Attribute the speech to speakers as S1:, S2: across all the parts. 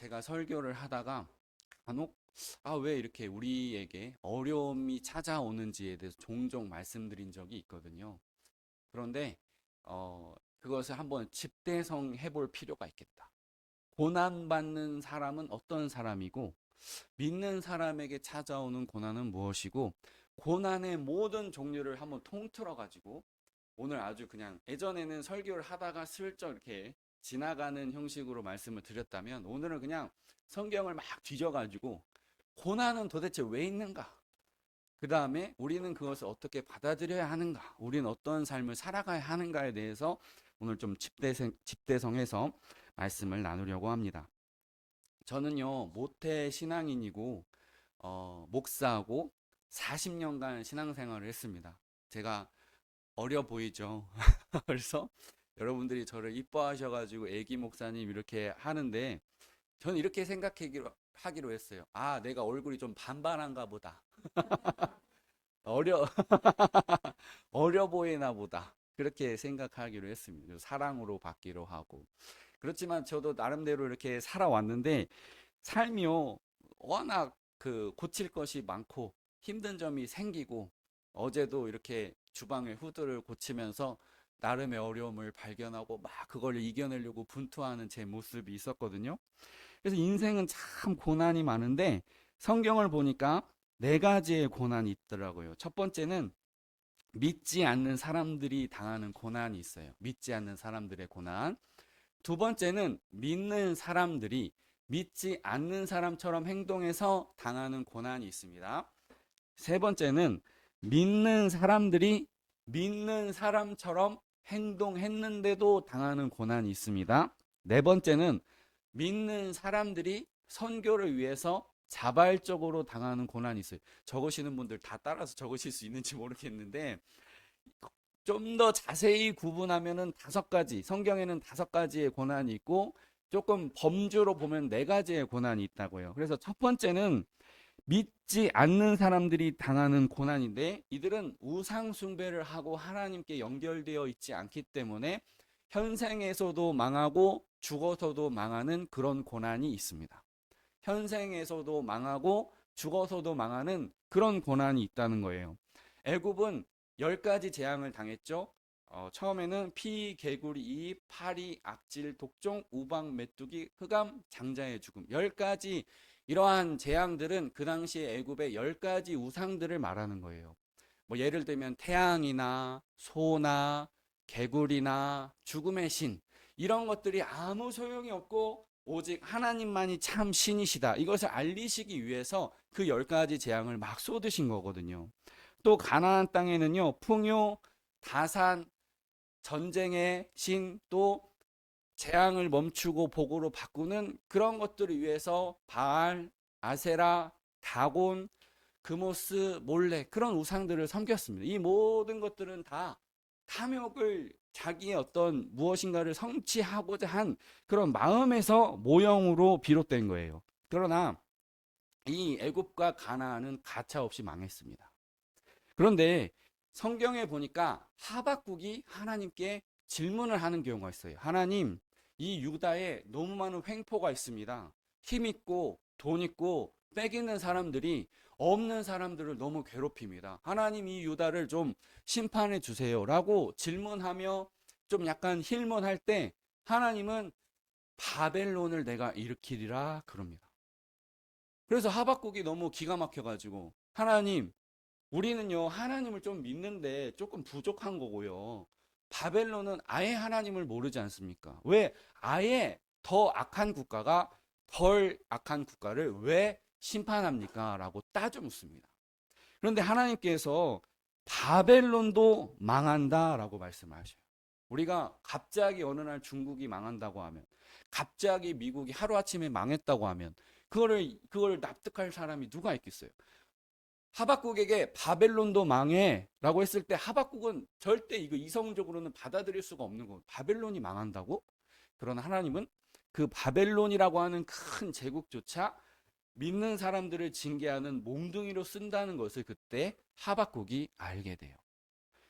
S1: 제가 설교를 하다가 간혹 왜 이렇게 우리에게 어려움이 찾아오는지에 대해서 종종 말씀드린 적이 있거든요. 그런데 그것을 한번 집대성 해볼 필요가 있겠다. 고난받는 사람은 어떤 사람이고 믿는 사람에게 찾아오는 고난은 무엇이고 고난의 모든 종류를 한번 통틀어 가지고 오늘 아주 그냥 예전에는 설교를 하다가 슬쩍 이렇게 지나가는 형식으로 말씀을 드렸다면 오늘은 그냥 성경을 막 뒤져가지고 고난은 도대체 왜 있는가? 그 다음에 우리는 그것을 어떻게 받아들여야 하는가? 우리는 어떤 삶을 살아가야 하는가에 대해서 오늘 좀 집대성해서 말씀을 나누려고 합니다. 저는요, 모태 신앙인이고, 목사하고 40년간 신앙생활을 했습니다. 제가 어려 보이죠. 그래서 여러분들이 저를 이뻐하셔가지고 애기 목사님 이렇게 하는데 저는 이렇게 하기로 했어요. 내가 얼굴이 좀 반반한가 보다. 어려, 어려 보이나 보다. 그렇게 생각하기로 했습니다. 사랑으로 받기로 하고. 그렇지만 저도 나름대로 이렇게 살아왔는데 삶이요. 워낙 고칠 것이 많고 힘든 점이 생기고 어제도 이렇게 주방의 후드를 고치면서 나름의 어려움을 발견하고 막 그걸 이겨내려고 분투하는 제 모습이 있었거든요. 그래서 인생은 참 고난이 많은데 성경을 보니까 네 가지의 고난이 있더라고요. 첫 번째는 믿지 않는 사람들이 당하는 고난이 있어요. 믿지 않는 사람들의 고난. 두 번째는 믿는 사람들이 믿지 않는 사람처럼 행동해서 당하는 고난이 있습니다. 세 번째는 믿는 사람들이 믿는 사람처럼 행동했는데도 당하는 고난이 있습니다. 네 번째는 믿는 사람들이 선교를 위해서 자발적으로 당하는 고난이 있어요. 적으시는 분들 다 따라서 적으실 수 있는지 모르겠는데 좀 더 자세히 구분하면은 다섯 가지, 성경에는 다섯 가지의 고난이 있고 조금 범주로 보면 네 가지의 고난이 있다고요. 그래서 첫 번째는 믿지 않는 사람들이 당하는 고난인데 이들은 우상 숭배를 하고 하나님께 연결되어 있지 않기 때문에 현생에서도 망하고 죽어서도 망하는 그런 고난이 있습니다. 현생에서도 망하고 죽어서도 망하는 그런 고난이 있다는 거예요. 애굽은 10가지 재앙을 당했죠. 처음에는 피, 개구리, 이, 파리, 악질, 독종, 우박, 메뚜기, 흑암, 장자의 죽음. 10가지 이러한 재앙들은 그 당시에 애굽의 10가지 우상들을 말하는 거예요. 뭐 예를 들면 태양이나 소나 개구리나 죽음의 신 이런 것들이 아무 소용이 없고 오직 하나님만이 참 신이시다. 이것을 알리시기 위해서 그 10가지 재앙을 막 쏟으신 거거든요. 또 가나안 땅에는요. 풍요, 다산, 전쟁의 신, 또 재앙을 멈추고 복으로 바꾸는 그런 것들을 위해서 바알, 아세라, 다곤, 그모스, 몰래 그런 우상들을 섬겼습니다. 이 모든 것들은 다 탐욕을 자기의 어떤 무엇인가를 성취하고자 한 그런 마음에서 모형으로 비롯된 거예요. 그러나 이 애굽과 가나안은 가차없이 망했습니다. 그런데 성경에 보니까 하박국이 하나님께 질문을 하는 경우가 있어요. 하나님, 이 유다에 너무 많은 횡포가 있습니다. 힘 있고 돈 있고 빽 있는 사람들이 없는 사람들을 너무 괴롭힙니다. 하나님 이 유다를 좀 심판해 주세요라고 질문하며 좀 약간 힐문할 때 하나님은 바벨론을 내가 일으키리라 그럽니다. 그래서 하박국이 너무 기가 막혀가지고 하나님 우리는요, 하나님을 좀 믿는데 조금 부족한 거고요. 바벨론은 아예 하나님을 모르지 않습니까? 왜 아예 더 악한 국가가 덜 악한 국가를 왜 심판합니까? 라고 따져 묻습니다. 그런데 하나님께서 바벨론도 망한다라고 말씀하셔요. 우리가 갑자기 어느 날 중국이 망한다고 하면, 갑자기 미국이 하루아침에 망했다고 하면, 그걸 납득할 사람이 누가 있겠어요? 하박국에게 바벨론도 망해 라고 했을 때 하박국은 절대 이거 이성적으로는 받아들일 수가 없는 거예요. 바벨론이 망한다고? 그러나 하나님은 그 바벨론이라고 하는 큰 제국조차 믿는 사람들을 징계하는 몽둥이로 쓴다는 것을 그때 하박국이 알게 돼요.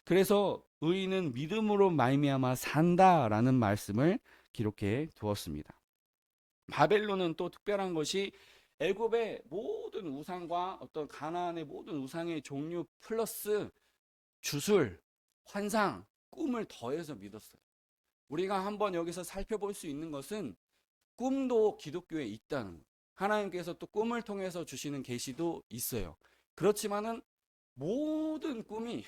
S1: 그래서 의인은 믿음으로 말미암아 산다라는 말씀을 기록해 두었습니다. 바벨론은 또 특별한 것이 애굽의 모든 우상과 어떤 가나안의 모든 우상의 종류 플러스 주술, 환상, 꿈을 더해서 믿었어요. 우리가 한번 여기서 살펴볼 수 있는 것은 꿈도 기독교에 있다는 거예요. 하나님께서 또 꿈을 통해서 주시는 계시도 있어요. 그렇지만은 모든 꿈이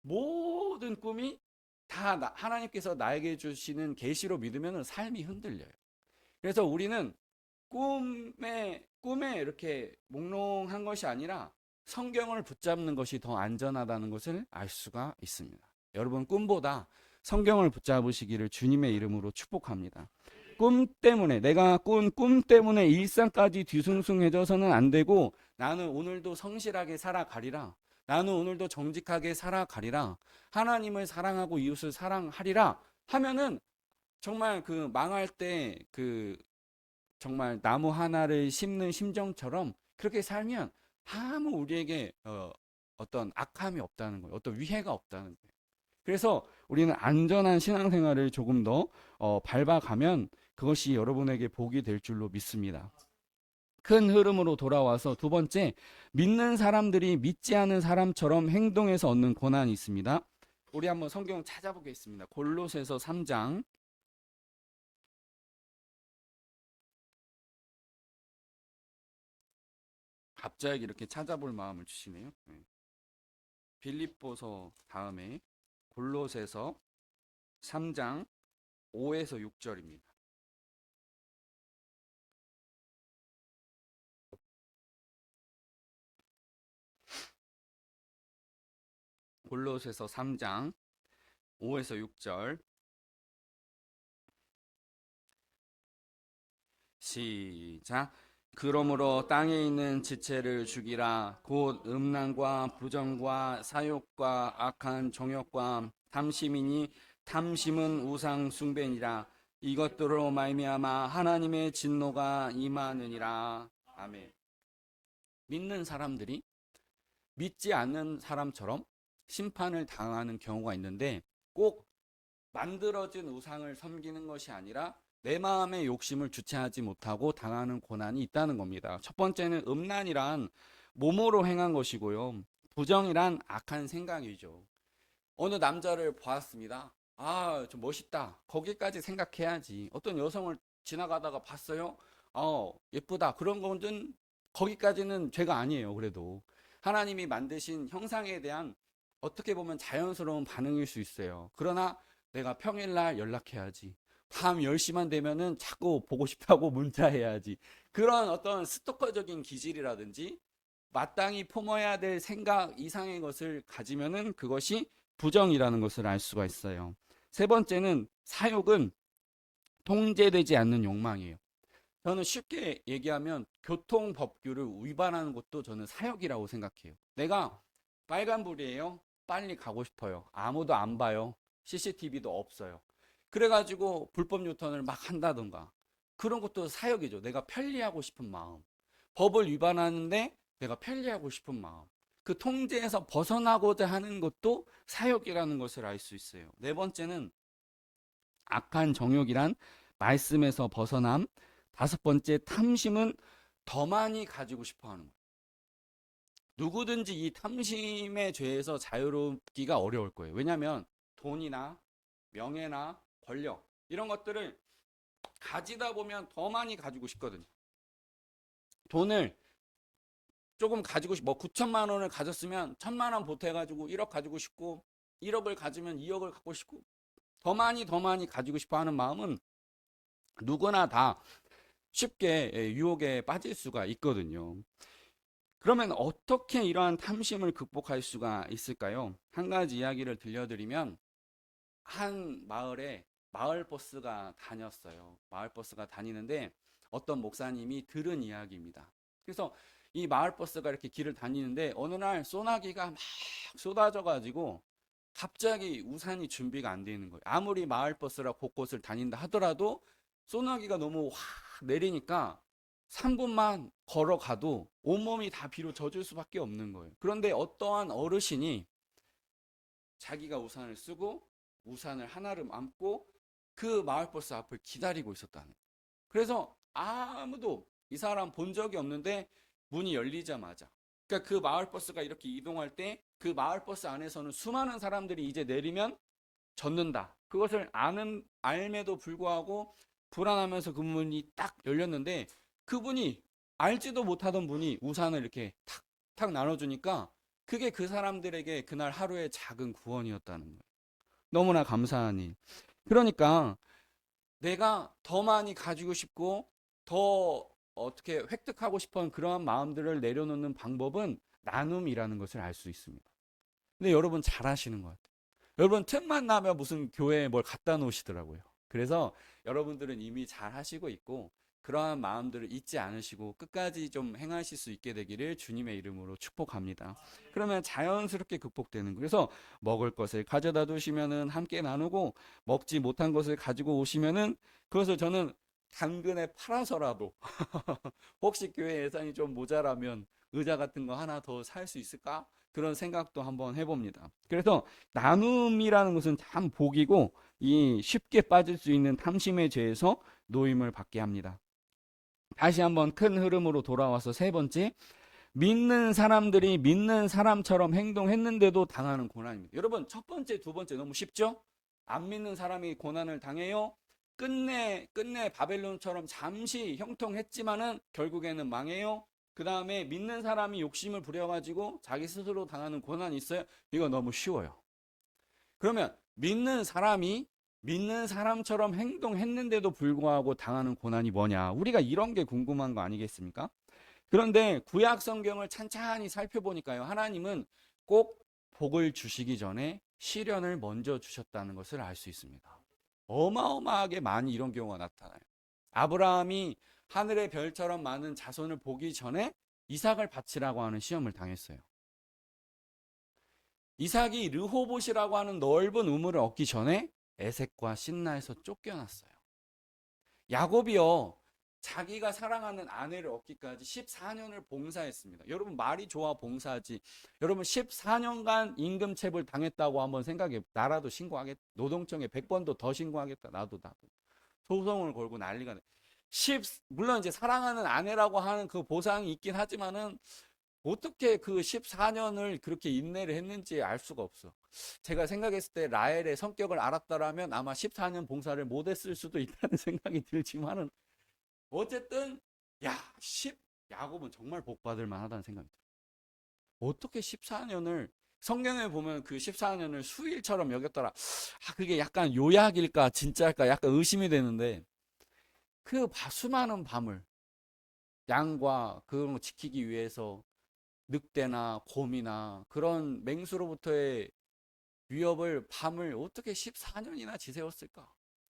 S1: 모든 꿈이 다 하나님께서 나에게 주시는 계시로 믿으면 삶이 흔들려요. 그래서 우리는 꿈에 이렇게 몽롱한 것이 아니라 성경을 붙잡는 것이 더 안전하다는 것을 알 수가 있습니다. 여러분, 꿈보다 성경을 붙잡으시기를 주님의 이름으로 축복합니다. 꿈 때문에, 내가 꾼 꿈 때문에 일상까지 뒤숭숭해져서는 안 되고, 나는 오늘도 성실하게 살아가리라, 나는 오늘도 정직하게 살아가리라, 하나님을 사랑하고 이웃을 사랑하리라 하면은 정말 그 망할 때 정말 나무 하나를 심는 심정처럼 그렇게 살면 아무 우리에게 어떤 악함이 없다는 거예요. 어떤 위해가 없다는 거예요. 그래서 우리는 안전한 신앙생활을 조금 더 밟아가면 그것이 여러분에게 복이 될 줄로 믿습니다. 큰 흐름으로 돌아와서 두 번째, 믿는 사람들이 믿지 않은 사람처럼 행동해서 얻는 고난이 있습니다. 우리 한번 성경 찾아보겠습니다. 골로새서 3장. 갑자기 이렇게 찾아볼 마음을 주시네요. 네. 빌립보서 다음에 골로새서 3장 5에서 6절입니다. 골로새서 3장 5에서 6절 시작. 그러므로 땅에 있는 지체를 죽이라. 곧 음란과 부정과 사욕과 악한 정욕과 탐심이니 탐심은 우상 숭배니라. 이것들로 말미암아 하나님의 진노가 임하느니라. 아멘. 믿는 사람들이 믿지 않는 사람처럼 심판을 당하는 경우가 있는데, 꼭 만들어진 우상을 섬기는 것이 아니라 내 마음의 욕심을 주체하지 못하고 당하는 고난이 있다는 겁니다. 첫 번째는 음란이란 몸으로 행한 것이고요. 부정이란 악한 생각이죠. 어느 남자를 보았습니다. 아, 좀 멋있다. 거기까지 생각해야지. 어떤 여성을 지나가다가 봤어요. 예쁘다. 그런 거는 거기까지는 죄가 아니에요. 그래도 하나님이 만드신 형상에 대한 어떻게 보면 자연스러운 반응일 수 있어요. 그러나 내가 평일날 연락해야지, 밤 10시만 되면은 자꾸 보고 싶다고 문자해야지, 그런 어떤 스토커적인 기질이라든지 마땅히 품어야 될 생각 이상의 것을 가지면은 그것이 부정이라는 것을 알 수가 있어요. 세 번째는 사욕은 통제되지 않는 욕망이에요. 저는 쉽게 얘기하면 교통법규를 위반하는 것도 저는 사욕이라고 생각해요. 내가 빨간불이에요. 빨리 가고 싶어요. 아무도 안 봐요. CCTV도 없어요. 그래가지고 불법 유턴을 막 한다던가. 그런 것도 사욕이죠. 내가 편리하고 싶은 마음. 법을 위반하는데 내가 편리하고 싶은 마음. 그 통제에서 벗어나고자 하는 것도 사욕이라는 것을 알 수 있어요. 네 번째는 악한 정욕이란 말씀에서 벗어남. 다섯 번째, 탐심은 더 많이 가지고 싶어 하는 거예요. 누구든지 이 탐심의 죄에서 자유롭기가 어려울 거예요. 왜냐하면 돈이나 명예나 권력 이런 것들을 가지다 보면 더 많이 가지고 싶거든요. 돈을 조금 가지고 뭐 9천만 원을 가졌으면 1,000만 원 보태가지고 1억 가지고 싶고, 1억을 가지면 2억을 갖고 싶고, 더 많이 가지고 싶어 하는 마음은 누구나 다 쉽게 유혹에 빠질 수가 있거든요. 그러면 어떻게 이러한 탐심을 극복할 수가 있을까요? 한 가지 이야기를 들려드리면, 한 마을에 마을버스가 다녔어요. 마을버스가 다니는데 어떤 목사님이 들은 이야기입니다. 그래서 이 마을버스가 이렇게 길을 다니는데 어느 날 소나기가 막 쏟아져 가지고 갑자기 우산이 준비가 안 되는 거예요. 아무리 마을버스라 곳곳을 다닌다 하더라도 소나기가 너무 확 내리니까 3분만 걸어가도 온몸이 다 비로 젖을 수밖에 없는 거예요. 그런데 어떠한 어르신이 자기가 우산을 쓰고 우산을 하나를 안고 그 마을버스 앞을 기다리고 있었다는 거예요. 그래서 아무도 이 사람 본 적이 없는데 문이 열리자마자, 그러니까 그 마을버스가 이렇게 이동할 때 그 마을버스 안에서는 수많은 사람들이 이제 내리면 젖는다. 그것을 알매도 불구하고 불안하면서 그 문이 딱 열렸는데, 그분이 알지도 못하던 분이 우산을 이렇게 탁탁 나눠주니까 그게 그 사람들에게 그날 하루의 작은 구원이었다는 거예요. 너무나 감사한 일. 그러니까 내가 더 많이 가지고 싶고 더 어떻게 획득하고 싶은 그러한 마음들을 내려놓는 방법은 나눔이라는 것을 알 수 있습니다. 근데 여러분 잘 하시는 것 같아요. 여러분 틈만 나면 무슨 교회에 뭘 갖다 놓으시더라고요. 그래서 여러분들은 이미 잘 하시고 있고, 그러한 마음들을 잊지 않으시고 끝까지 좀 행하실 수 있게 되기를 주님의 이름으로 축복합니다. 그러면 자연스럽게 극복되는 거예요. 그래서 먹을 것을 가져다 두시면은 함께 나누고, 먹지 못한 것을 가지고 오시면은 그것을 저는 당근에 팔아서라도 혹시 교회 예산이 좀 모자라면 의자 같은 거 하나 더 살 수 있을까? 그런 생각도 한번 해봅니다. 그래서 나눔이라는 것은 참 복이고, 이 쉽게 빠질 수 있는 탐심의 죄에서 노임을 받게 합니다. 다시 한번 큰 흐름으로 돌아와서 세 번째, 믿는 사람들이 믿는 사람처럼 행동했는데도 당하는 고난입니다. 여러분, 첫 번째, 두 번째 너무 쉽죠? 안 믿는 사람이 고난을 당해요. 끝내 바벨론처럼 잠시 형통했지만은 결국에는 망해요. 그 다음에 믿는 사람이 욕심을 부려가지고 자기 스스로 당하는 고난이 있어요. 이거 너무 쉬워요. 그러면 믿는 사람처럼 행동했는데도 불구하고 당하는 고난이 뭐냐? 우리가 이런 게 궁금한 거 아니겠습니까? 그런데 구약 성경을 찬찬히 살펴보니까요, 하나님은 꼭 복을 주시기 전에 시련을 먼저 주셨다는 것을 알 수 있습니다. 어마어마하게 많이 이런 경우가 나타나요. 아브라함이 하늘의 별처럼 많은 자손을 보기 전에 이삭을 바치라고 하는 시험을 당했어요. 이삭이 르호봇이라고 하는 넓은 우물을 얻기 전에 에색과 신나에서 쫓겨났어요. 야곱이요, 자기가 사랑하는 아내를 얻기까지 14년을 봉사했습니다. 여러분, 말이 좋아 봉사하지. 여러분, 14년간 임금체불 당했다고 한번 생각해. 나라도 신고하겠다. 노동청에 100번도 더 신고하겠다. 나도. 소송을 걸고 난리가 나. 물론 이제 사랑하는 아내라고 하는 그 보상이 있긴 하지만은 어떻게 그 14년을 그렇게 인내를 했는지 알 수가 없어. 제가 생각했을 때 라헬의 성격을 알았더라면 아마 14년 봉사를 못했을 수도 있다는 생각이 들지만은, 어쨌든 야, 야곱은 정말 복받을 만하다는 생각이 들어요. 어떻게 14년을, 성경에 보면 그 14년을 수일처럼 여겼더라. 그게 약간 요약일까 진짜일까 약간 의심이 되는데, 그 수많은 밤을 양과 그런 거 지키기 위해서 늑대나 곰이나 그런 맹수로부터의 위협을 밤을 어떻게 14년이나 지새웠을까?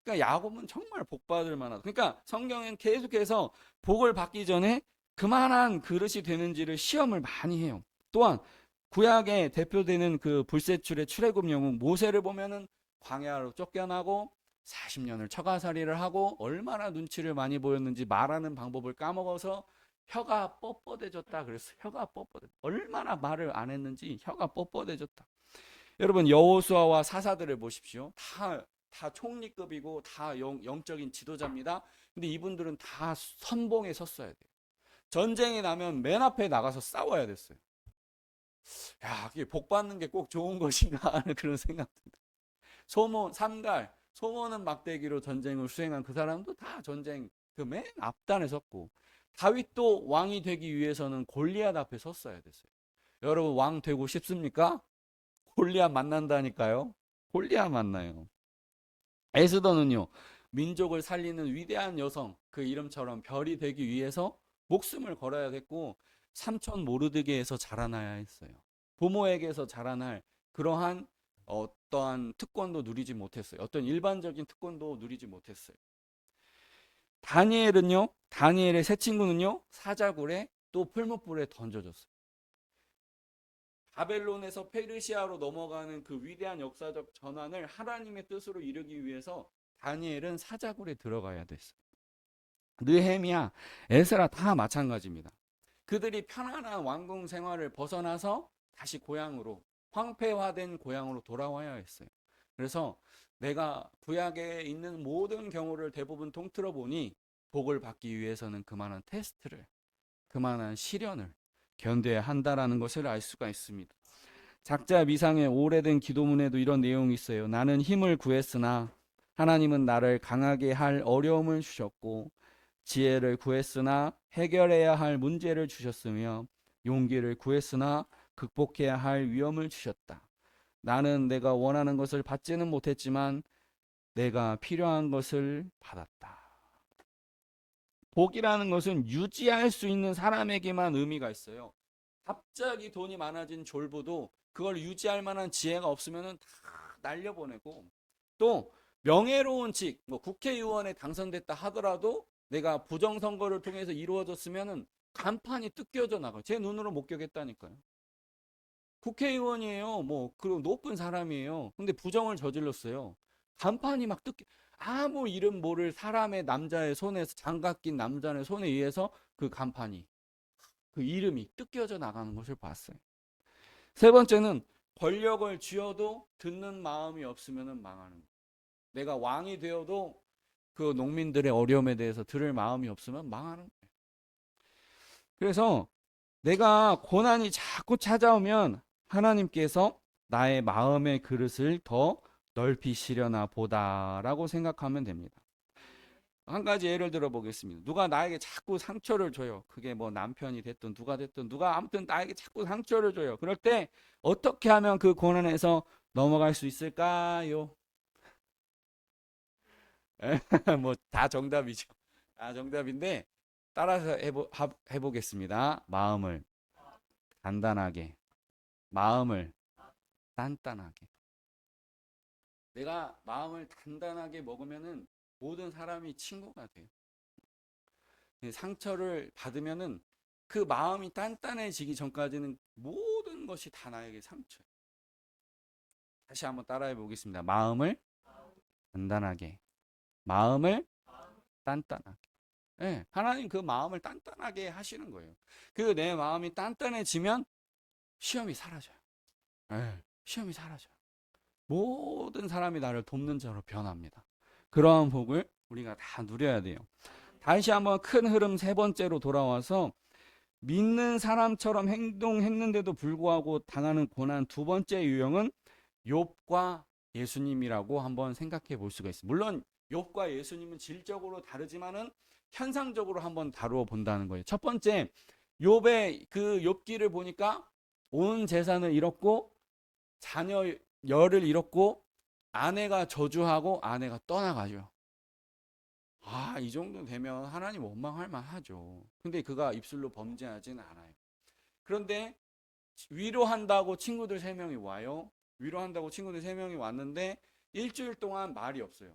S1: 그러니까 야곱은 정말 복받을 만하다. 그러니까 성경은 계속해서 복을 받기 전에 그만한 그릇이 되는지를 시험을 많이 해요. 또한 구약에 대표되는 그 불세출의 출애굽 영웅 모세를 보면은 광야로 쫓겨나고 40년을 처가살이를 하고 얼마나 눈치를 많이 보였는지 말하는 방법을 까먹어서 혀가 뻣뻣해졌다 그랬어요. 혀가 뻣뻣해. 얼마나 말을 안 했는지 혀가 뻣뻣해졌다. 여러분, 여호수아와 사사들을 보십시오. 다 총리급이고 다 영적인 지도자입니다. 근데 이분들은 다 선봉에 섰어야 돼요. 전쟁이 나면 맨 앞에 나가서 싸워야 됐어요. 야, 그게 복 받는 게 꼭 좋은 것인가 하는 그런 생각입니다. 소모는 막대기로 전쟁을 수행한 그 사람도 다 전쟁 그 맨 앞단에 섰고, 다윗도 왕이 되기 위해서는 골리앗 앞에 섰어야 됐어요. 여러분, 왕 되고 싶습니까? 골리앗 만난다니까요. 골리앗 만나요. 에스더는요, 민족을 살리는 위대한 여성, 그 이름처럼 별이 되기 위해서 목숨을 걸어야 됐고, 삼촌 모르드게에서 자라나야 했어요. 부모에게서 자라날 그러한 어떠한 특권도 누리지 못했어요. 어떤 일반적인 특권도 누리지 못했어요. 다니엘의 세 친구는요, 사자굴에 또 풀무불에 던져졌어요. 바벨론에서 페르시아로 넘어가는 그 위대한 역사적 전환을 하나님의 뜻으로 이루기 위해서 다니엘은 사자굴에 들어가야 됐어요. 느헤미야, 에스라 다 마찬가지입니다. 그들이 편안한 왕궁 생활을 벗어나서 다시 고향으로, 황폐화된 고향으로 돌아와야 했어요. 그래서 내가 구약에 있는 모든 경우를 대부분 통틀어 보니 복을 받기 위해서는 그만한 테스트를, 그만한 시련을 견뎌야 한다라는 것을 알 수가 있습니다. 작자 미상의 오래된 기도문에도 이런 내용이 있어요. 나는 힘을 구했으나 하나님은 나를 강하게 할 어려움을 주셨고, 지혜를 구했으나 해결해야 할 문제를 주셨으며, 용기를 구했으나 극복해야 할 위험을 주셨다. 나는 내가 원하는 것을 받지는 못했지만 내가 필요한 것을 받았다. 복이라는 것은 유지할 수 있는 사람에게만 의미가 있어요. 갑자기 돈이 많아진 졸부도 그걸 유지할 만한 지혜가 없으면 다 날려보내고, 또 명예로운 직, 뭐 국회의원에 당선됐다 하더라도 내가 부정선거를 통해서 이루어졌으면 간판이 뜯겨져 나가요. 제 눈으로 목격했다니까요. 국회의원이에요. 뭐 그리고 높은 사람이에요. 근데 부정을 저질렀어요. 간판이 막 뜯겨, 아무 이름 모를 사람의 남자의 손에서, 장갑 낀 남자의 손에 의해서 그 간판이, 그 이름이 뜯겨져 나가는 것을 봤어요. 세 번째는 권력을 쥐어도 듣는 마음이 없으면 망하는 거예요. 내가 왕이 되어도 그 농민들의 어려움에 대해서 들을 마음이 없으면 망하는 거예요. 그래서 내가 고난이 자꾸 찾아오면 하나님께서 나의 마음의 그릇을 더 넓히시려나 보다라고 생각하면 됩니다. 한 가지 예를 들어 보겠습니다. 누가 나에게 자꾸 상처를 줘요. 그게 뭐 남편이 됐든 누가 됐든 누가 아무튼 나에게 자꾸 상처를 줘요. 그럴 때 어떻게 하면 그 고난에서 넘어갈 수 있을까요? 뭐 다 정답이죠. 다 정답인데 따라서 해보겠습니다. 마음을 단단하게, 마음을 단단하게. 내가 마음을 단단하게 먹으면은 모든 사람이 친구가 돼요. 상처를 받으면은 그 마음이 단단해지기 전까지는 모든 것이 다 나에게 상처예요. 다시 한번 따라해 보겠습니다. 마음을 단단하게, 마음을 단단하게. 네, 하나님 그 마음을 단단하게 하시는 거예요. 그 내 마음이 단단해지면 시험이 사라져요. 네, 시험이 사라져요. 모든 사람이 나를 돕는 자로 변합니다. 그러한 복을 우리가 다 누려야 돼요. 다시 한번 큰 흐름 세 번째로 돌아와서 믿는 사람처럼 행동했는데도 불구하고 당하는 고난 두 번째 유형은 욥과 예수님이라고 한번 생각해 볼 수가 있습니다. 물론 욥과 예수님은 질적으로 다르지만은 현상적으로 한번 다루어 본다는 거예요. 첫 번째, 욥의 그 욥기를 보니까 온 재산을 잃었고 자녀 열을 잃었고 아내가 저주하고 아내가 떠나가죠. 아, 이 정도 되면 하나님 원망할 만하죠. 근데 그가 입술로 범죄하진 않아요. 그런데 위로한다고 친구들 3명이 와요. 위로한다고 친구들 3명이 왔는데 일주일 동안 말이 없어요.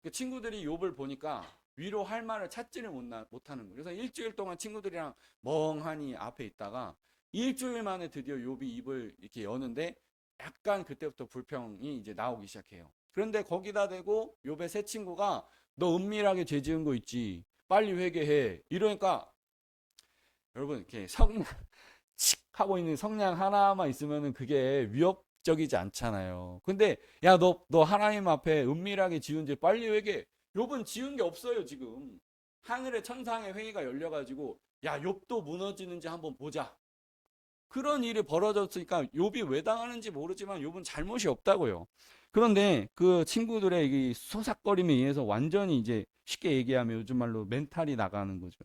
S1: 그 친구들이 욥을 보니까 위로할 말을 찾지를 못하는 거예요. 그래서 일주일 동안 친구들이랑 멍하니 앞에 있다가 일주일 만에 드디어 욥이 입을 이렇게 여는데 약간 그때부터 불평이 이제 나오기 시작해요. 그런데 거기다 대고 욥의 새 친구가 너 은밀하게 죄 지은 거 있지. 빨리 회개해. 이러니까 여러분 이렇게 칙 하고 있는 성냥 하나만 있으면은 그게 위협적이지 않잖아요. 근데 야, 너 하나님 앞에 은밀하게 지은 죄 빨리 회개. 욥은 지은 게 없어요, 지금. 하늘의 천상의 회의가 열려가지고 야, 욥도 무너지는지 한번 보자. 그런 일이 벌어졌으니까 욥이 왜 당하는지 모르지만 욥은 잘못이 없다고요. 그런데 그 친구들의 이 소삭거림에 의해서 완전히 이제 쉽게 얘기하면 요즘 말로 멘탈이 나가는 거죠.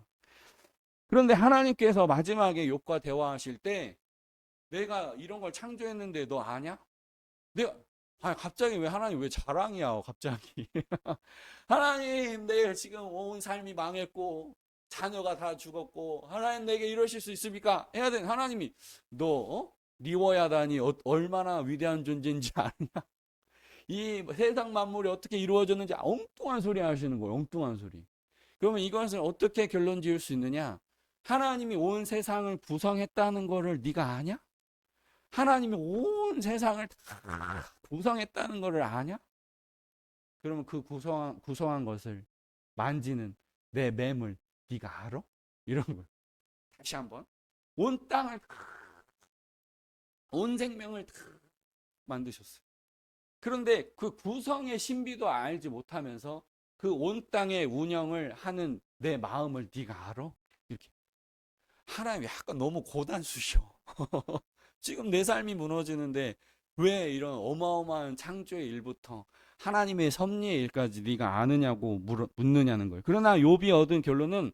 S1: 그런데 하나님께서 마지막에 욥과 대화하실 때 내가 이런 걸 창조했는데 너 아냐? 내가 아니 갑자기 왜 하나님 왜 자랑이야 갑자기. 하나님 내가 지금 온 삶이 망했고 자녀가 다 죽었고 하나님 내게 이러실 수 있습니까? 해야 되는 하나님이 너 리워야다니 얼마나 위대한 존재인지 아냐? 이 세상 만물이 어떻게 이루어졌는지 엉뚱한 소리 하시는 거예요. 엉뚱한 소리. 그러면 이것을 어떻게 결론 지을 수 있느냐? 하나님이 온 세상을 구성했다는 거를 네가 아냐? 하나님이 온 세상을 다 구성했다는 거를 아냐? 그러면 그 구성한 것을 만지는 내 매물 네가 알아? 이런 거. 다시 한번 온 땅을 온 생명을 다 만드셨어요. 그런데 그 구성의 신비도 알지 못하면서 그 온 땅의 운영을 하는 내 마음을 네가 알아? 이렇게. 하나님이 약간 너무 고단수셔. 지금 내 삶이 무너지는데 왜 이런 어마어마한 창조의 일부터 하나님의 섭리의 일까지 네가 아느냐고 묻느냐는 거예요. 그러나 욥이 얻은 결론은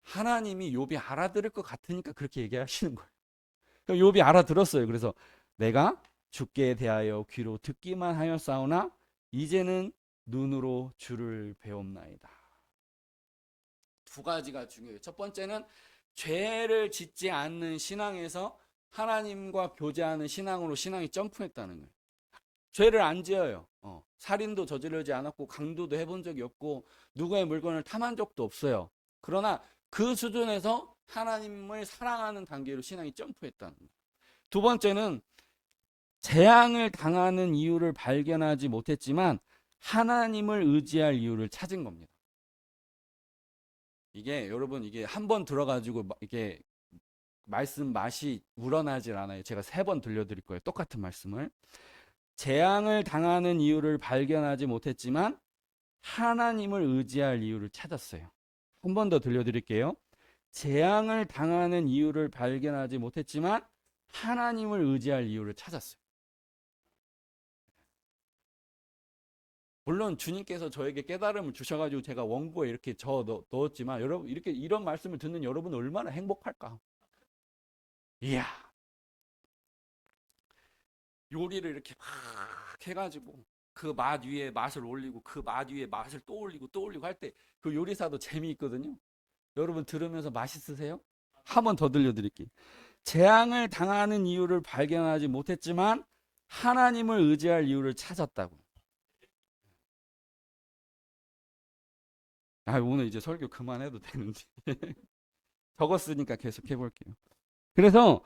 S1: 하나님이 욥이 알아들을 것 같으니까 그렇게 얘기하시는 거예요. 욥이 알아들었어요. 그래서 내가 주께 대하여 귀로 듣기만 하였사오나 이제는 눈으로 주를 배움나이다. 두 가지가 중요해요. 첫 번째는 죄를 짓지 않는 신앙에서 하나님과 교제하는 신앙으로 신앙이 점프했다는 거예요. 죄를 안 지어요. 살인도 저지르지 않았고 강도도 해본 적이 없고 누구의 물건을 탐한 적도 없어요. 그러나 그 수준에서 하나님을 사랑하는 단계로 신앙이 점프했다는 거예요. 두 번째는 재앙을 당하는 이유를 발견하지 못했지만 하나님을 의지할 이유를 찾은 겁니다. 이게 여러분 이게 한 번 들어가지고 이게 말씀 맛이 우러나질 않아요. 제가 3번 들려드릴 거예요. 똑같은 말씀을. 재앙을 당하는 이유를 발견하지 못했지만 하나님을 의지할 이유를 찾았어요. 한 번 더 들려드릴게요. 재앙을 당하는 이유를 발견하지 못했지만 하나님을 의지할 이유를 찾았어요. 물론 주님께서 저에게 깨달음을 주셔가지고 제가 원고에 이렇게 넣었지만 여러분 이렇게 이런 말씀을 듣는 여러분은 얼마나 행복할까? 이야, 요리를 이렇게 막 해가지고 그 맛 위에 맛을 올리고 그 맛 위에 맛을 또 올리고 또 올리고 할 때 그 요리사도 재미있거든요. 여러분 들으면서 맛있으세요? 한 번 더 들려드릴게요. 재앙을 당하는 이유를 발견하지 못했지만 하나님을 의지할 이유를 찾았다고. 오늘 이제 설교 그만해도 되는데 적었으니까 계속 해볼게요. 그래서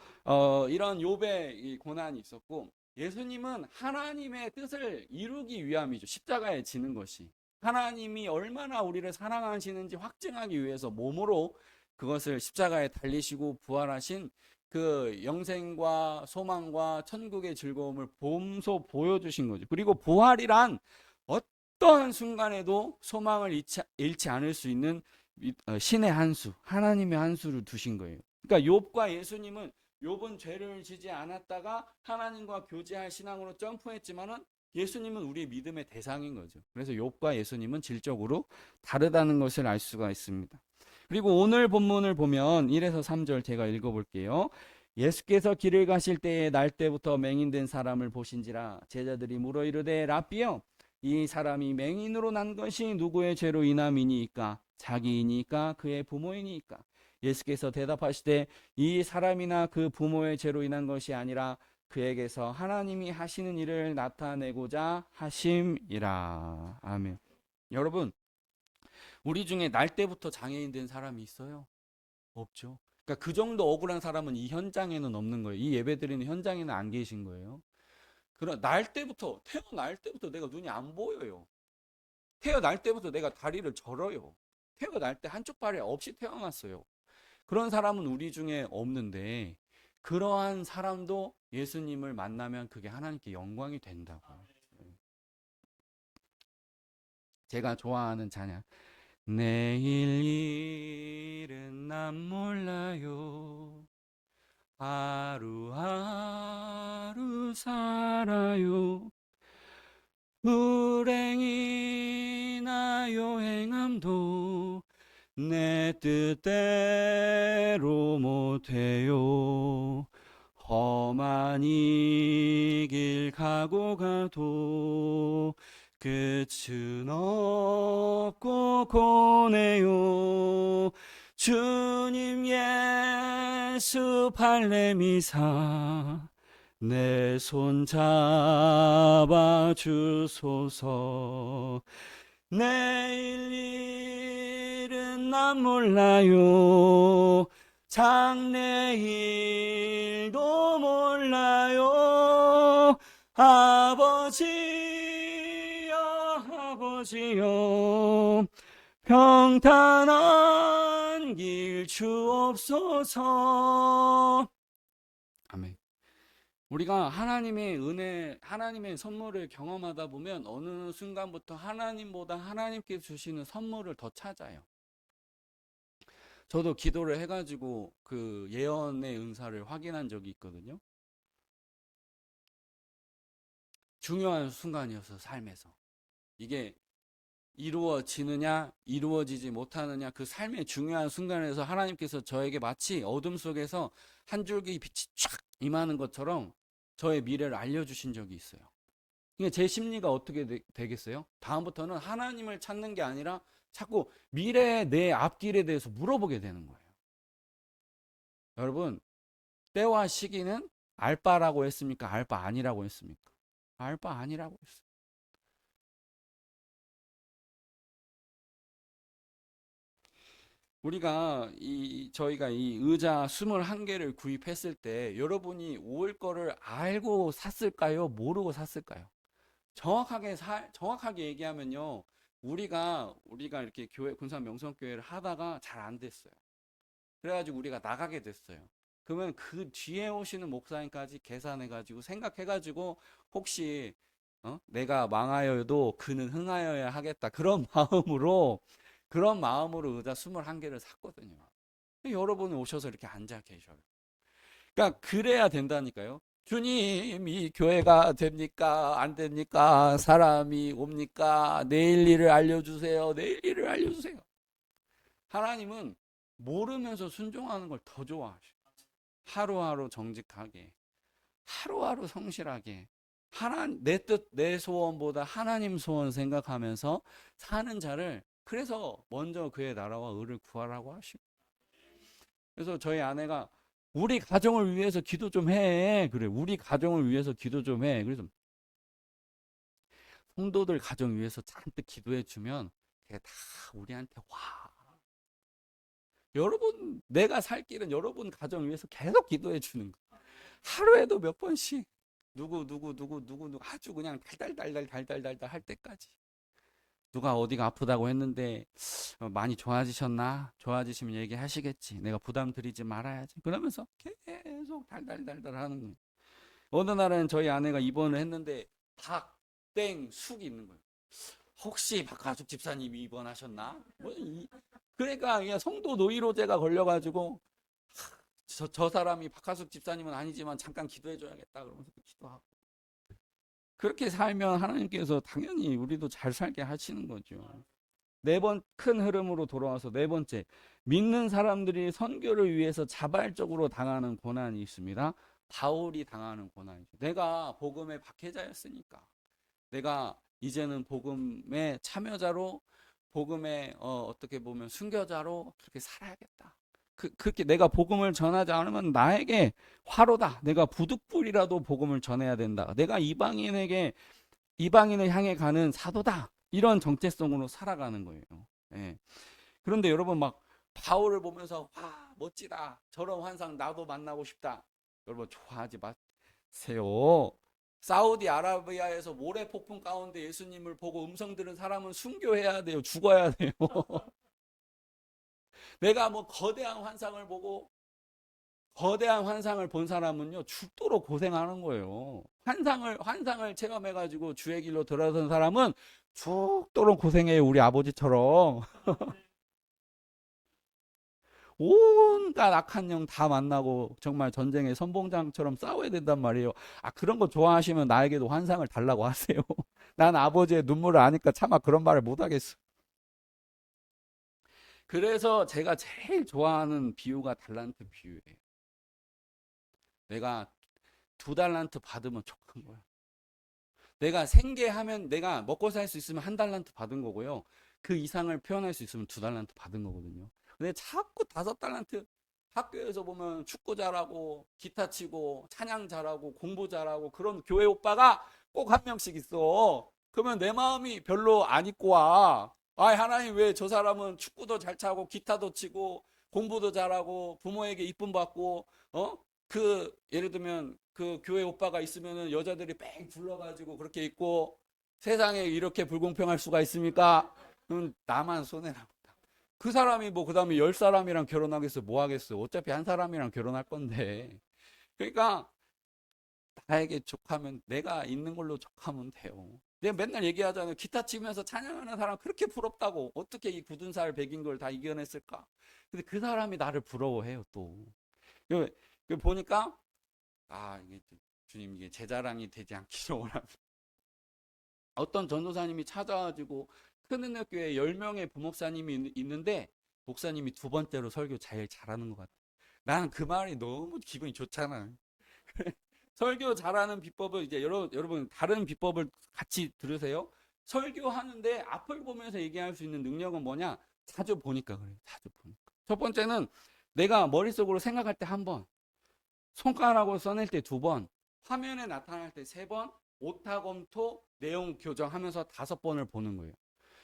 S1: 이런 욥의 이 고난이 있었고 예수님은 하나님의 뜻을 이루기 위함이죠. 십자가에 지는 것이. 하나님이 얼마나 우리를 사랑하시는지 확증하기 위해서 몸으로 그것을 십자가에 달리시고 부활하신 그 영생과 소망과 천국의 즐거움을 몸소 보여주신 거죠. 그리고 부활이란 어떠한 순간에도 소망을 잃지 않을 수 있는 신의 한 수, 하나님의 한 수를 두신 거예요. 그러니까 욥과 예수님은 욥은 죄를 지지 않았다가 하나님과 교제할 신앙으로 점프했지만은 예수님은 우리의 믿음의 대상인 거죠. 그래서 욥과 예수님은 질적으로 다르다는 것을 알 수가 있습니다. 그리고 오늘 본문을 보면 1에서 3절 제가 읽어볼게요. 예수께서 길을 가실 때에 날 때부터 맹인된 사람을 보신지라 제자들이 물어 이르되 라삐여 이 사람이 맹인으로 난 것이 누구의 죄로 인함이니이까 자기이니까 그의 부모이니까 예수께서 대답하시되 이 사람이나 그 부모의 죄로 인한 것이 아니라 그에게서 하나님이 하시는 일을 나타내고자 하심이라. 아멘. 여러분 우리 중에 날 때부터 장애인 된 사람이 있어요? 없죠. 그러니까 그 정도 억울한 사람은 이 현장에는 없는 거예요. 이 예배드리는 현장에는 안 계신 거예요. 그러나 태어날 때부터 내가 눈이 안 보여요. 태어날 때부터 내가 다리를 절어요. 태어날 때 한쪽 발이 없이 태어났어요. 그런 사람은 우리 중에 없는데 그러한 사람도 예수님을 만나면 그게 하나님께 영광이 된다고. 제가 좋아하는 찬양. 내일 일은 난 몰라요. 하루하루 살아요. 불행이나 요행함도 내 뜻대로 못해요. 험한 이 길 가고 가도 끝은 없고 고네요. 주님 예수 발레미사 내 손 잡아 주소서. 내일 일은 난 몰라요. 장래일도 몰라요. 아버지여 아버지여 평탄한 길 주옵소서. 아멘. 우리가 하나님의 은혜, 하나님의 선물을 경험하다 보면 어느 순간부터 하나님보다 하나님께 주시는 선물을 더 찾아요. 저도 기도를 해가지고 그 예언의 은사를 확인한 적이 있거든요. 중요한 순간이어서 삶에서 이게 이루어지느냐 이루어지지 못하느냐, 그 삶의 중요한 순간에서 하나님께서 저에게 마치 어둠 속에서 한 줄기 빛이 쫙 임하는 것처럼 저의 미래를 알려주신 적이 있어요. 그러니까 제 심리가 어떻게 되겠어요? 다음부터는 하나님을 찾는 게 아니라 자꾸 미래의 내 앞길에 대해서 물어보게 되는 거예요. 여러분, 때와 시기는 알바라고 했습니까? 알바 아니라고 했습니까? 알바 아니라고 했어요. 저희가 이 의자 21개를 구입했을 때 여러분이 올 거를 알고 샀을까요? 모르고 샀을까요? 정확하게 얘기하면요. 우리가 이렇게 교회, 군산 명성교회를 하다가 잘 안 됐어요. 그래가지고 우리가 나가게 됐어요. 그러면 그 뒤에 오시는 목사님까지 계산해가지고 생각해가지고 혹시 내가 망하여도 그는 흥하여야 하겠다, 그런 마음으로 의자 21개를 샀거든요. 여러분이 오셔서 이렇게 앉아 계셔요. 그러니까 그래야 된다니까요. 주님, 이 교회가 됩니까? 안 됩니까? 사람이 옵니까? 내일 일을 알려주세요. 내일 일을 알려주세요. 하나님은 모르면서 순종하는 걸 더 좋아하셔. 하루하루 정직하게, 하루하루 성실하게, 내 뜻, 내 소원보다 하나님 소원 생각하면서 사는 자를, 그래서 먼저 그의 나라와 의를 구하라고 하시고. 그래서 저희 아내가 우리 가정을 위해서 기도 좀 해. 그래, 우리 가정을 위해서 기도 좀 해. 그래서 성도들 가정 위해서 잔뜩 기도해 주면 그게 다 우리한테 와. 여러분, 내가 살 길은 여러분 가정 위해서 계속 기도해 주는 거. 하루에도 몇 번씩 누구 아주 그냥 달달달달 할 때까지. 누가 어디가 아프다고 했는데 많이 좋아지셨나? 좋아지시면 얘기하시겠지. 내가 부담 드리지 말아야지. 그러면서 계속 달달달달 하는 거예요. 어느 날은 저희 아내가 입원을 했는데 땡 숙이 있는 거예요. 혹시 박가숙 집사님이 입원하셨나? 그러니까 그냥 성도 노이로제가 걸려가지고 저 사람이 박가숙 집사님은 아니지만 잠깐 기도해줘야겠다 그러면서 기도하고. 그렇게 살면 하나님께서 당연히 우리도 잘 살게 하시는 거죠. 큰 흐름으로 돌아와서 네 번째, 믿는 사람들이 선교를 위해서 자발적으로 당하는 고난이 있습니다. 바울이 당하는 고난이죠. 내가 복음의 박해자였으니까, 내가 이제는 복음의 참여자로, 복음의 어떻게 보면 순교자로 그렇게 살아야겠다. 그렇게 내가 복음을 전하지 않으면 나에게 화로다. 내가 부득불이라도 복음을 전해야 된다. 내가 이방인을 향해 가는 사도다. 이런 정체성으로 살아가는 거예요. 예. 그런데 여러분, 막 바울을 보면서 와, 멋지다. 저런 환상 나도 만나고 싶다. 여러분, 좋아하지 마세요. 사우디아라비아에서 모래 폭풍 가운데 예수님을 보고 음성 들은 사람은 순교해야 돼요. 죽어야 돼요. 내가 뭐 거대한 환상을 본 사람은요, 죽도록 고생하는 거예요. 환상을 체험해가지고 주의 길로 들어선 사람은 죽도록 고생해요. 우리 아버지처럼. 온갖 악한 영 다 만나고 정말 전쟁의 선봉장처럼 싸워야 된단 말이에요. 그런 거 좋아하시면 나에게도 환상을 달라고 하세요. 난 아버지의 눈물을 아니까 차마 그런 말을 못 하겠어. 그래서 제가 제일 좋아하는 비유가 달란트 비유예요. 내가 2달란트 받으면 족한 거야. 내가 생계하면, 내가 먹고 살 수 있으면 1달란트 받은 거고요. 그 이상을 표현할 수 있으면 2달란트 받은 거거든요. 근데 자꾸 5달란트, 학교에서 보면 축구 잘하고 기타 치고 찬양 잘하고 공부 잘하고 그런 교회 오빠가 꼭 한 명씩 있어. 그러면 내 마음이 별로 안 있고 와. 하나님, 왜 저 사람은 축구도 잘 차고 기타도 치고 공부도 잘하고 부모에게 이쁨 받고 예를 들면 그 교회 오빠가 있으면은 여자들이 뺑 둘러가지고 그렇게 있고 세상에 이렇게 불공평할 수가 있습니까? 그럼 나만 손해라. 그 사람이 뭐 그 다음에 10사람이랑 결혼하겠어? 뭐 하겠어? 어차피 한 사람이랑 결혼할 건데. 그러니까 나에게 족하면, 내가 있는 걸로 족하면 돼요. 내가 맨날 얘기하잖아요. 기타 치면서 찬양하는 사람 그렇게 부럽다고. 어떻게 이 굳은 살 백인 걸 다 이겨냈을까? 근데 그 사람이 나를 부러워해요, 또. 그 보니까, 아, 이게 주님, 이게 제 자랑이 되지 않기를 원합니다. 어떤 전도사님이 찾아와가지고 큰은혜교회 10명의 부목사님이 있는데 목사님이 두 번째로 설교 제일 잘하는 것 같아. 나는 그 말이 너무 기분이 좋잖아. 설교 잘하는 비법을 이제 여러분 다른 비법을 같이 들으세요. 설교하는데 앞을 보면서 얘기할 수 있는 능력은 뭐냐? 자주 보니까 그래요. 자주 보니까. 첫 번째는 내가 머릿속으로 생각할 때 한 번, 손가락으로 써낼 때 두 번, 화면에 나타날 때 세 번, 오타 검토, 내용 교정하면서 5번을 보는 거예요.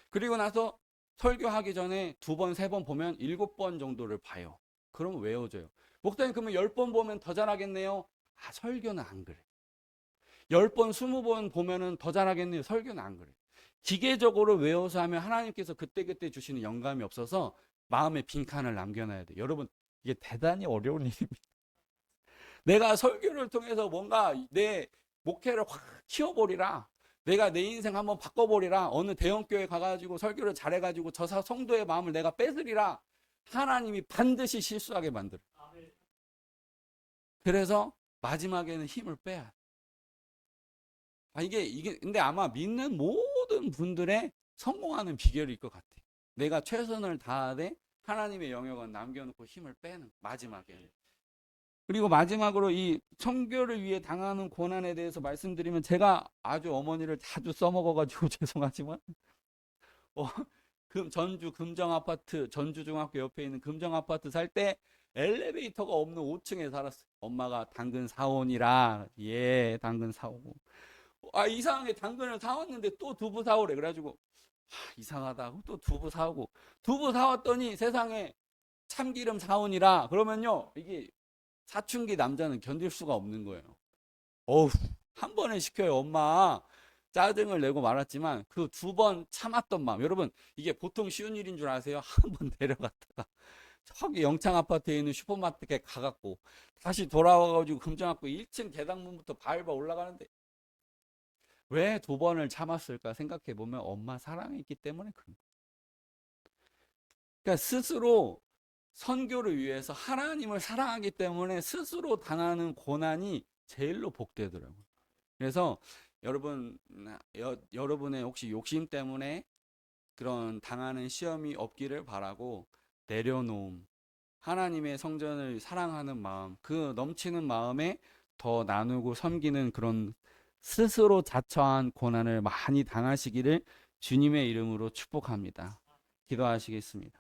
S1: 그리고 나서 설교하기 전에 두 번, 세 번 보면 7번 정도를 봐요. 그러면 외워져요. 목사님 그러면 10번 보면 더 잘하겠네요. 아, 설교는 안 그래. 10번, 20번 보면은 더 잘하겠네요. 설교는 안 그래. 기계적으로 외워서 하면 하나님께서 그때그때 주시는 영감이 없어서 마음에 빈칸을 남겨놔야 돼요. 여러분, 이게 대단히 어려운 일입니다. 내가 설교를 통해서 뭔가 내 목회를 확 키워버리라. 내가 내 인생 한번 바꿔버리라. 어느 대형교회 가가지고 설교를 잘해가지고 저 성도의 마음을 내가 뺏으리라. 하나님이 반드시 실수하게 만들어. 그래서 마지막에는 힘을 빼야 돼. 아, 이게, 근데 아마 믿는 모든 분들의 성공하는 비결일 것 같아. 내가 최선을 다하되 하나님의 영역은 남겨놓고 힘을 빼는, 마지막에. 그리고 마지막으로 이 청교를 위해 당하는 고난에 대해서 말씀드리면 제가 아주 어머니를 자주 써먹어가지고 죄송하지만, 어, 전주 금정아파트, 전주중학교 옆에 있는 금정아파트 살 때 엘리베이터가 없는 5층에 살았어요. 엄마가 당근 사오니라, 예, 당근 사오고. 아, 이상하게 당근을 사왔는데 또 두부 사오래. 그래가지고, 이상하다고 또 두부 사오고. 두부 사왔더니 세상에 참기름 사오니라. 그러면요, 이게 사춘기 남자는 견딜 수가 없는 거예요. 어우, 한 번에 시켜요, 엄마. 짜증을 내고 말았지만 그 두 번 참았던 마음. 여러분, 이게 보통 쉬운 일인 줄 아세요? 한 번 내려갔다가 저기 영창 아파트에 있는 슈퍼마켓에 가갖고 다시 돌아와가지고 금정학교 1층 계단문부터 밟아 올라가는데 왜 두 번을 참았을까 생각해 보면 엄마 사랑했기 때문에 그런 거예요. 그러니까 스스로 선교를 위해서 하나님을 사랑하기 때문에 스스로 당하는 고난이 제일로 복되더라고요. 그래서 여러분, 여러분의 혹시 욕심 때문에 그런 당하는 시험이 없기를 바라고 내려놓음, 하나님의 성전을 사랑하는 마음, 그 넘치는 마음에 더 나누고 섬기는 그런 스스로 자처한 고난을 많이 당하시기를 주님의 이름으로 축복합니다. 기도하시겠습니다.